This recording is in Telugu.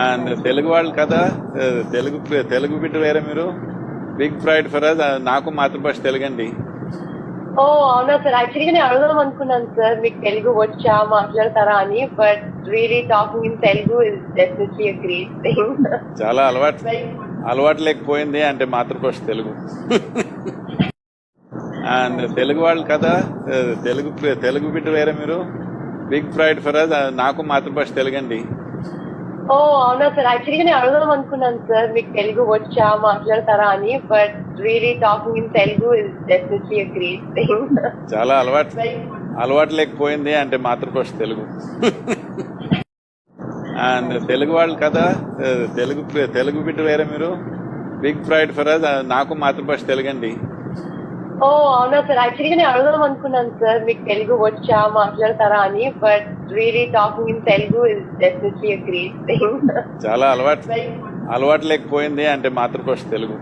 అండ్ తెలుగు వాళ్ళు కదా, తెలుగు తెలుగు బిడ్డ వేరే మీరు. Big pride for us. నాకు మాతృభాష తెలుగు అండి. ఓ అవునా సార్, యాక్చువల్గా నేను అడుగుదాం అనుకున్నాను సార్, మీకు తెలుగు వచ్చా మాట్లాడతారా అని. But really talking in Telugu is definitely a great thing. చాలా అలవాటు లేకపోయింది అంటే మాతృభాష తెలుగు. అండ్ తెలుగు వాళ్ళు కదా, తెలుగు బిడ్డ వేరే మీరు. Big pride for us. నాకు మాతృభాష తెలుగు అండి. ఓ అవునా సార్, యాక్చువల్గా నేను అడుగుదాం అనుకున్నాను సార్, మీకు తెలుగు వచ్చా మాట్లాడతారా అని. But really talking in Telugu is definitely a great thing. చాలా అలవాటు లేకపోయింది అంటే మాతృభాష తెలుగు. అండ్ తెలుగు వాళ్ళు కదా, తెలుగు బిడ్డ వేరే మీరు. Big pride for us. నాకు మాతృభాష తెలుగు అండి. ఓ అవునా సార్, యాక్చువల్గా నేను అడుగుదాం అనుకున్నాను సార్, మీకు తెలుగు వచ్చా మాట్లాడతారా అని. But really talking in Telugu is definitely a great thing. చాలా అలవాటు లేకపోయింది అంటే మాతృభాష తెలుగు.